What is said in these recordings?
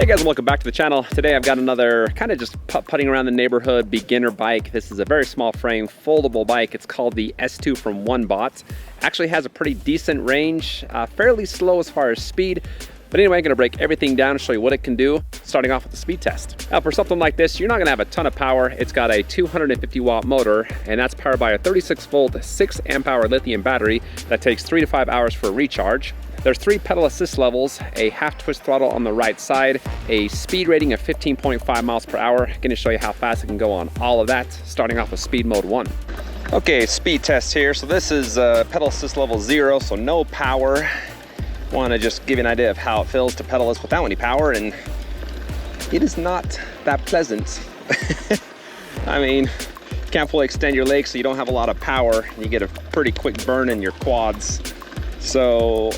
Hey guys, and welcome back to the channel. Today I've got another kind of just putting around the neighborhood beginner bike. This is a very small frame foldable bike. It's called the S2 from Onebot. Actually has a pretty decent range, fairly slow as far as speed. But anyway, I'm gonna break everything down and show you what it can do, starting off with the speed test. Now for something like this, you're not gonna have a ton of power. It's got a 250 watt motor, and that's powered by a 36 volt, 6 amp hour lithium battery that takes 3 to 5 hours for a recharge. There's 3 pedal assist levels, a half twist throttle on the right side, a speed rating of 15.5 miles per hour. I'm gonna show you how fast it can go on all of that, starting off with speed mode 1. Okay, speed test here. So this is pedal assist level 0, so no power. Want to just give you an idea of how it feels to pedal this without any power, and it is not that pleasant. I mean, you can't fully extend your legs, so you don't have a lot of power. You get a pretty quick burn in your quads. So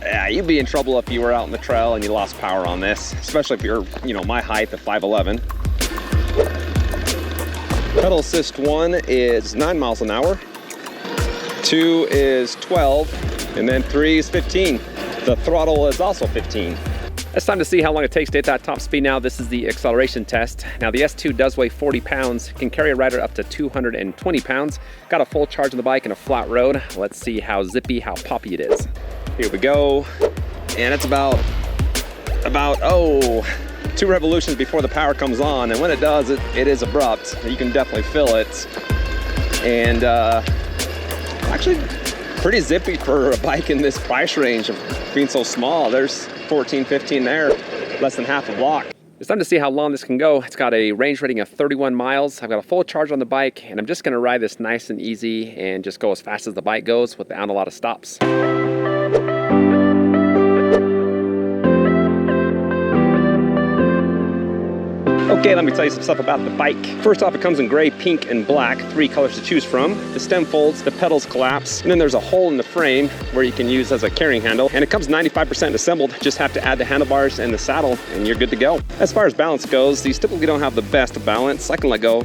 yeah, you'd be in trouble if you were out on the trail and you lost power on this, especially if you're, my height of 5'11". Pedal assist 1 is 9 miles an hour, 2 is 12, and then 3 is 15. The throttle is also 15. It's time to see how long it takes to hit that top speed now. This is the acceleration test. Now the S2 does weigh 40 pounds, can carry a rider up to 220 pounds. Got a full charge on the bike and a flat road. Let's see how zippy, how poppy it is. Here we go. And it's about 2 revolutions before the power comes on. And when it does, it is abrupt. You can definitely feel it. And actually, pretty zippy for a bike in this price range of being so small. There's 14, 15 there, less than half a block. It's time to see how long this can go. It's got a range rating of 31 miles. I've got a full charge on the bike, and I'm just gonna ride this nice and easy and just go as fast as the bike goes without a lot of stops. Okay, let me tell you some stuff about the bike. First off, it comes in gray, pink, and black, 3 colors to choose from. The stem folds, the pedals collapse, and then there's a hole in the frame where you can use as a carrying handle. And it comes 95% assembled. Just have to add the handlebars and the saddle, and you're good to go. As far as balance goes, these typically don't have the best balance. I can let go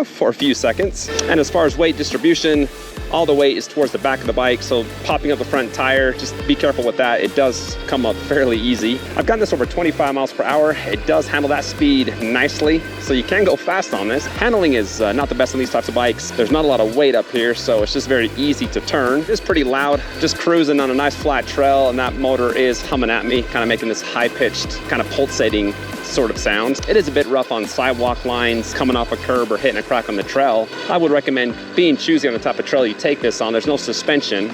for a few seconds. And as far as weight distribution, all the weight is towards the back of the bike, so popping up the front tire, just be careful with that. It does come up fairly easy. I've gotten this over 25 miles per hour. It does handle that speed nicely, so you can go fast on this. Handling is not the best on these types of bikes. There's not a lot of weight up here, so it's just very easy to turn. It's pretty loud, just cruising on a nice flat trail, and that motor is humming at me, kind of making this high-pitched, kind of pulsating sort of sound. It is a bit rough on sidewalk lines, coming off a curb or hitting a crack on the trail. I would recommend being choosy on the type of trail you take this on. There's no suspension.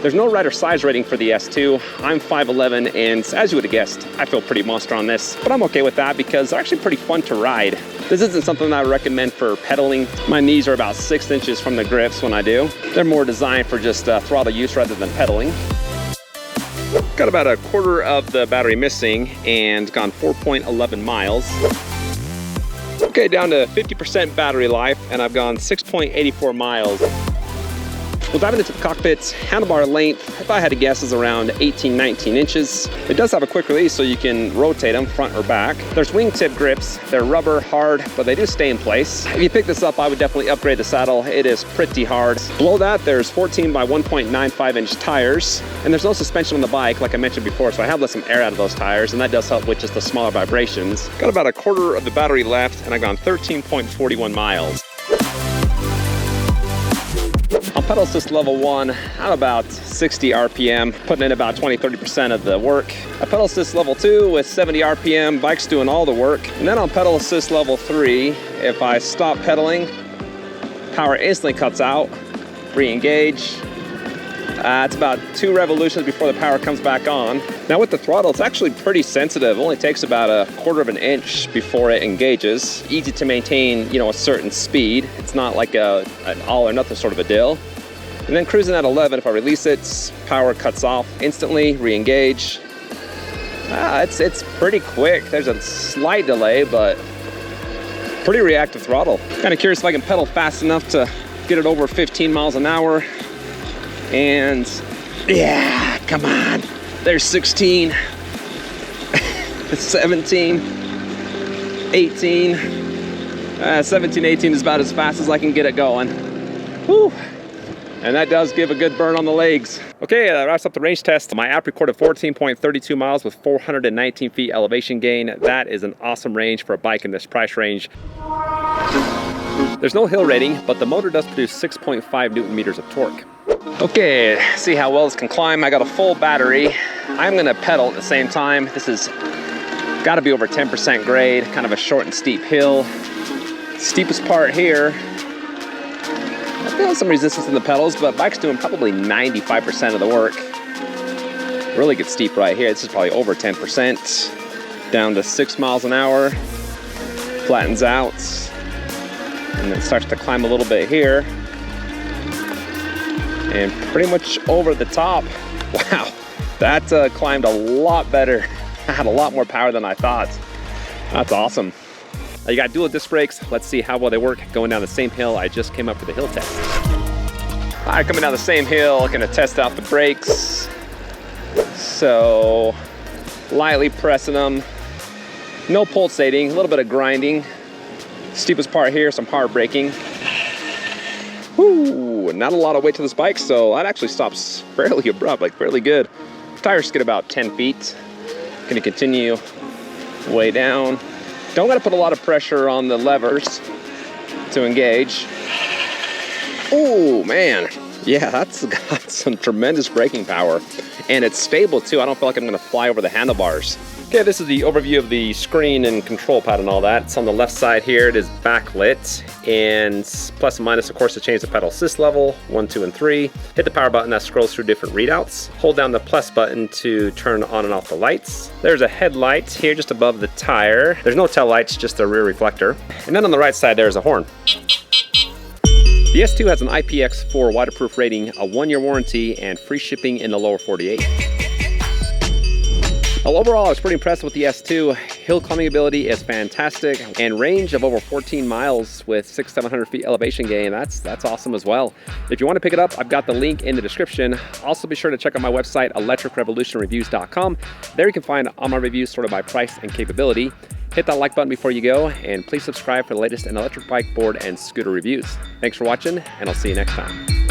There's no rider size rating for the S2. I'm 5'11", and as you would have guessed, I feel pretty monster on this, but I'm okay with that because they're actually pretty fun to ride. This isn't something that I would recommend for pedaling. My knees are about 6 inches from the grips when I do. They're more designed for just throttle use rather than pedaling. Got about a quarter of the battery missing and gone 4.11 miles. Okay, down to 50% battery life, and I've gone 6.84 miles. We'll dive into the cockpit's handlebar length. If I had to guess, is around 18, 19 inches. It does have a quick release, so you can rotate them front or back. There's wingtip grips. They're rubber, hard, but they do stay in place. If you pick this up, I would definitely upgrade the saddle. It is pretty hard. Below that, there's 14 by 1.95 inch tires, and there's no suspension on the bike, like I mentioned before, so I have let some air out of those tires, and that does help with just the smaller vibrations. Got about a quarter of the battery left, and I've gone 13.41 miles. On pedal assist level 1, I'm about 60 RPM, putting in about 20-30% of the work. At pedal assist level 2 with 70 RPM, bike's doing all the work. And then on pedal assist level 3, if I stop pedaling, power instantly cuts out, re-engage. It's about 2 revolutions before the power comes back on. Now with the throttle, it's actually pretty sensitive. It only takes about a quarter of an inch before it engages. Easy to maintain, a certain speed. It's not like an all or nothing sort of a deal. And then cruising at 11, if I release it, power cuts off instantly, re-engage. It's pretty quick. There's a slight delay, but pretty reactive throttle. Kind of curious if I can pedal fast enough to get it over 15 miles an hour. And yeah, come on. There's 16, 17, 18. 17, 18 is about as fast as I can get it going. Whew. And that does give a good burn on the legs. Okay, that wraps up the range test. My app recorded 14.32 miles with 419 feet elevation gain. That is an awesome range for a bike in this price range. There's no hill rating, but the motor does produce 6.5 Newton meters of torque. Okay, see how well this can climb. I got a full battery. I'm gonna pedal at the same time. This is gotta be over 10% grade, kind of a short and steep hill. Steepest part here, I feel some resistance in the pedals, but bike's doing probably 95% of the work. Really good steep right here. This is probably over 10%. Down to 6 miles an hour. Flattens out. And then starts to climb a little bit here. And pretty much over the top. Wow, that climbed a lot better. I had a lot more power than I thought. That's awesome. You got dual disc brakes. Let's see how well they work going down the same hill I just came up for the hill test. All right, coming down the same hill, gonna test out the brakes. So, lightly pressing them. No pulsating, a little bit of grinding. Steepest part here, some hard braking. Whoo, not a lot of weight to this bike, so that actually stops fairly abrupt, like fairly good. Tires get about 10 feet. Gonna continue way down. Don't gotta put a lot of pressure on the levers to engage. Oh man, yeah, that's got some tremendous braking power. And it's stable too. I don't feel like I'm gonna fly over the handlebars. Okay, this is the overview of the screen and control pad and all that. It's on the left side here. It is backlit, and plus and minus, of course, to change the pedal assist level, 1, 2, and 3. Hit the power button, that scrolls through different readouts. Hold down the plus button to turn on and off the lights. There's a headlight here just above the tire. There's no tail lights, just a rear reflector. And then on the right side, there's a horn. The S2 has an IPX4 waterproof rating, a 1-year warranty, and free shipping in the lower 48. Well, overall, I was pretty impressed with the S2. Hill climbing ability is fantastic, and range of over 14 miles with 600-700 feet elevation gain. That's awesome as well. If you want to pick it up, I've got the link in the description. Also, be sure to check out my website, electricrevolutionreviews.com. There you can find all my reviews sorted by price and capability. Hit that like button before you go, and please subscribe for the latest in electric bike, board, and scooter reviews. Thanks for watching, and I'll see you next time.